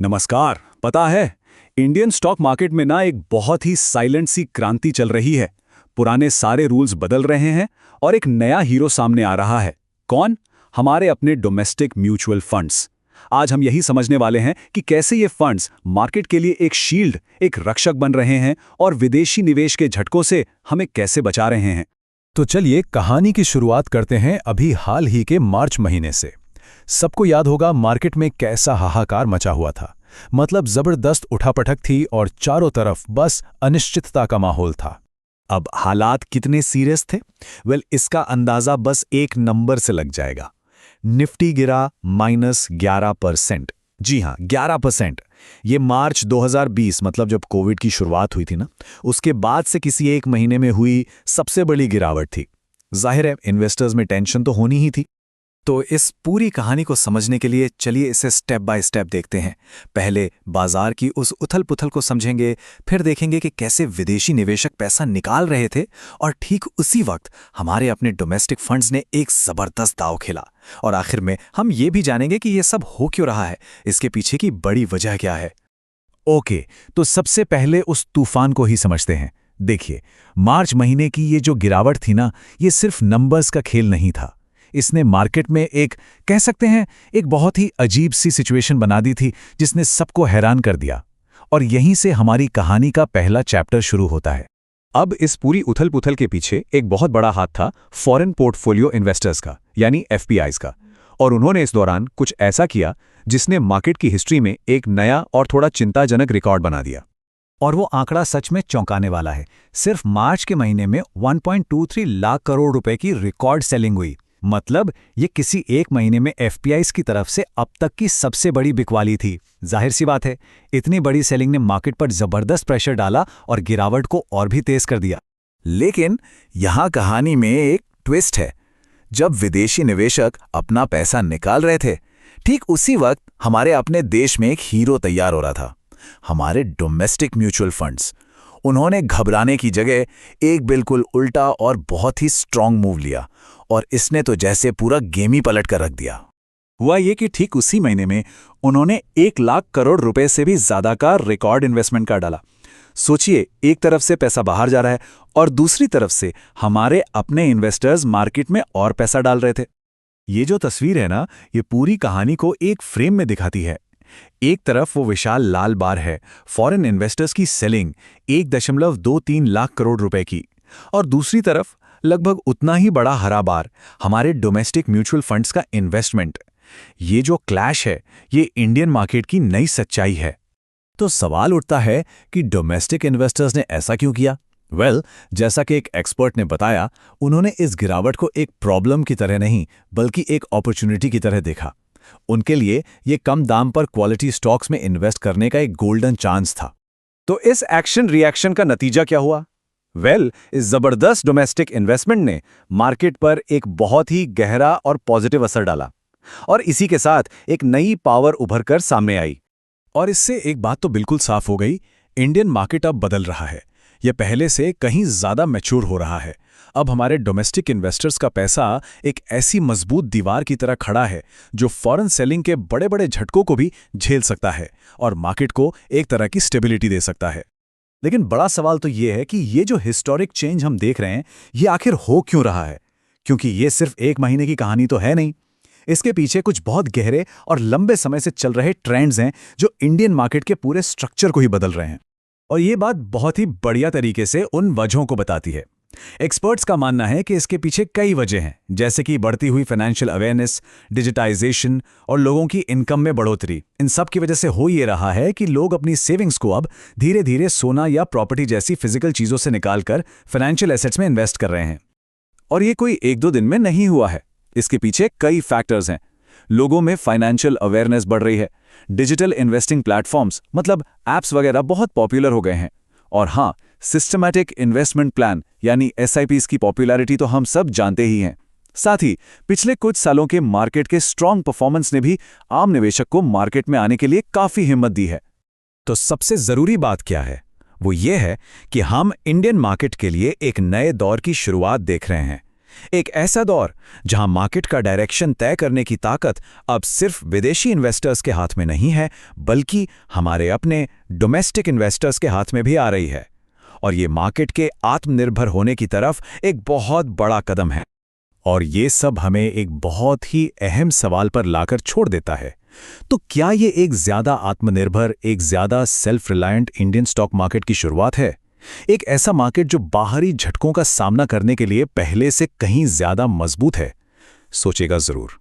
नमस्कार। पता है, इंडियन स्टॉक मार्केट में ना एक बहुत ही साइलेंट सी क्रांति चल रही है। पुराने सारे रूल्स बदल रहे हैं और एक नया हीरो सामने आ रहा है। कौन? हमारे अपने डोमेस्टिक म्यूचुअल फंड्स। आज हम यही समझने वाले हैं कि कैसे ये फंड्स मार्केट के लिए एक शील्ड, एक रक्षक बन रहे हैं और विदेशी निवेश के झटकों से हमें कैसे बचा रहे हैं। तो चलिए कहानी की शुरुआत करते हैं अभी हाल ही के मार्च महीने से। सबको याद होगा मार्केट में कैसा हाहाकार मचा हुआ था। मतलब जबरदस्त उठापटक थी और चारों तरफ बस अनिश्चितता का माहौल था। अब हालात कितने सीरियस थे? इसका अंदाजा बस एक नंबर से लग जाएगा। निफ्टी गिरा -11%। जी हाँ, 11%। ये मार्च 2020 मतलब जब कोविड की शुरुआत हुई थी ना, उसके बाद से किसी एक महीने में हुई सबसे बड़ी गिरावट थी। जाहिर है इन्वेस्टर्स में टेंशन तो होनी ही थी। तो इस पूरी कहानी को समझने के लिए चलिए इसे स्टेप बाय स्टेप देखते हैं। पहले बाजार की उस उथल-पुथल को समझेंगे, फिर देखेंगे कि कैसे विदेशी निवेशक पैसा निकाल रहे थे और ठीक उसी वक्त हमारे अपने डोमेस्टिक फंड्स ने एक जबरदस्त दांव खेला। और आखिर में हम ये भी जानेंगे कि ये सब हो क्यों रहा है, इसके पीछे की बड़ी वजह क्या है। ओके, तो सबसे पहले उस तूफान को ही समझते हैं। देखिए, मार्च महीने की ये जो गिरावट थी ना, ये सिर्फ नंबर्स का खेल नहीं था। इसने मार्केट में एक, कह सकते हैं, एक बहुत ही अजीब सी सिचुएशन बना दी थी जिसने सबको हैरान कर दिया। और यहीं से हमारी कहानी का पहला चैप्टर शुरू होता है। अब इस पूरी उथल-पुथल के पीछे एक बहुत बड़ा हाथ था फॉरेन पोर्टफोलियो इन्वेस्टर्स का, यानी एफपीआईज का। और उन्होंने इस दौरान कुछ ऐसा किया जिसने मार्केट की हिस्ट्री में एक नया और थोड़ा चिंताजनक रिकॉर्ड बना दिया। और वो आंकड़ा सच में चौंकाने वाला है। सिर्फ मार्च के महीने में 1.23 लाख करोड़ रुपए की रिकॉर्ड सेलिंग हुई। मतलब ये किसी एक महीने में एफपीआईज की तरफ से अब तक की सबसे बड़ी बिकवाली थी। जाहिर सी बात है, इतनी बड़ी सेलिंग ने मार्केट पर जबरदस्त प्रेशर डाला और गिरावट को और भी तेज कर दिया। लेकिन यहाँ कहानी में एक ट्विस्ट है। जब विदेशी निवेशक अपना पैसा निकाल रहे थे, ठीक उसी वक्त हमारे अपने देश में एक हीरो तैयार हो रहा था, हमारे डोमेस्टिक म्यूचुअल फंड्स। उन्होंने घबराने की जगह एक बिल्कुल उल्टा और बहुत ही स्ट्रांग मूव लिया, और इसने तो जैसे पूरा गेम ही पलट कर रख दिया। हुआ ये कि ठीक उसी महीने में उन्होंने 1 लाख करोड़ रुपए से भी ज्यादा का रिकॉर्ड इन्वेस्टमेंट कर डाला। सोचिए, एक तरफ से पैसा बाहर जा रहा है और दूसरी तरफ से हमारे अपने इन्वेस्टर्स मार्केट में और पैसा डाल रहे थे। ये जो तस्वीर है ना, ये पूरी कहानी को एक फ्रेम में दिखाती है। एक तरफ वो विशाल लाल बार है, फॉरेन इन्वेस्टर्स की सेलिंग 1.23 लाख करोड़ रुपए की, और दूसरी तरफ लगभग उतना ही बड़ा हरा बार, हमारे डोमेस्टिक म्यूचुअल फंड्स का इन्वेस्टमेंट। ये जो क्लैश है, ये इंडियन मार्केट की नई सच्चाई है। तो सवाल उठता है कि डोमेस्टिक इन्वेस्टर्स ने ऐसा क्यों किया? जैसा कि एक एक्सपर्ट ने बताया, उन्होंने इस गिरावट को एक प्रॉब्लम की तरह नहीं बल्कि एक अपॉर्चुनिटी की तरह देखा। उनके लिए ये कम दाम पर क्वालिटी स्टॉक्स में इन्वेस्ट करने का एक गोल्डन चांस था। तो इस एक्शन रिएक्शन का नतीजा क्या हुआ? इस जबरदस्त डोमेस्टिक इन्वेस्टमेंट ने मार्केट पर एक बहुत ही गहरा और पॉजिटिव असर डाला, और इसी के साथ एक नई पावर उभर कर सामने आई। और इससे एक बात तो बिल्कुल साफ हो गई, इंडियन मार्केट अब बदल रहा है। यह पहले से कहीं ज्यादा मैच्योर हो रहा है। अब हमारे डोमेस्टिक इन्वेस्टर्स का पैसा एक ऐसी मजबूत दीवार की तरह खड़ा है जो फॉरेन सेलिंग के बड़े बड़े झटकों को भी झेल सकता है और मार्केट को एक तरह की स्टेबिलिटी दे सकता है। लेकिन बड़ा सवाल तो ये है कि ये जो हिस्टोरिक चेंज हम देख रहे हैं, ये आखिर हो क्यों रहा है? क्योंकि ये सिर्फ एक महीने की कहानी तो है नहीं। इसके पीछे कुछ बहुत गहरे और लंबे समय से चल रहे ट्रेंड्स हैं जो इंडियन मार्केट के पूरे स्ट्रक्चर को ही बदल रहे हैं। और ये बात बहुत ही बढ़िया तरीके से उन वजहों को बताती है। एक्सपर्ट्स का मानना है कि इसके पीछे कई वजह हैं, जैसे कि बढ़ती हुई फाइनेंशियल अवेयरनेस, डिजिटाइजेशन और लोगों की इनकम में बढ़ोतरी। इन सब की वजह से हो ये रहा है कि लोग अपनी सेविंग्स को अब धीरे धीरे सोना या प्रॉपर्टी जैसी फिजिकल चीजों से निकालकर फाइनेंशियल एसेट्स में इन्वेस्ट कर रहे हैं। और ये कोई 1-2 दिन में नहीं हुआ है। इसके पीछे कई फैक्टर्स हैं। लोगों में फाइनेंशियल अवेयरनेस बढ़ रही है, डिजिटल इन्वेस्टिंग प्लेटफॉर्म्स मतलब एप्स वगैरह बहुत पॉपुलर हो गए हैं, और हाँ, सिस्टमैटिक इन्वेस्टमेंट प्लान यानी एसआईपीज की पॉपुलैरिटी तो हम सब जानते ही हैं। साथ ही पिछले कुछ सालों के मार्केट के स्ट्रॉन्ग परफॉर्मेंस ने भी आम निवेशक को मार्केट में आने के लिए काफी हिम्मत दी है। तो सबसे जरूरी बात क्या है? वो ये है कि हम इंडियन मार्केट के लिए एक नए दौर की शुरुआत देख रहे हैं। एक ऐसा दौर जहां मार्केट का डायरेक्शन तय करने की ताकत अब सिर्फ विदेशी इन्वेस्टर्स के हाथ में नहीं है, बल्कि हमारे अपने डोमेस्टिक इन्वेस्टर्स के हाथ में भी आ रही है। और ये मार्केट के आत्मनिर्भर होने की तरफ एक बहुत बड़ा कदम है। और ये सब हमें एक बहुत ही अहम सवाल पर लाकर छोड़ देता है। तो क्या ये एक ज्यादा आत्मनिर्भर, एक ज्यादा self reliant Indian stock market की शुरुआत है? एक ऐसा मार्केट जो बाहरी झटकों का सामना करने के लिए पहले से कहीं ज्यादा मजबूत है? सोचेगा जरूर।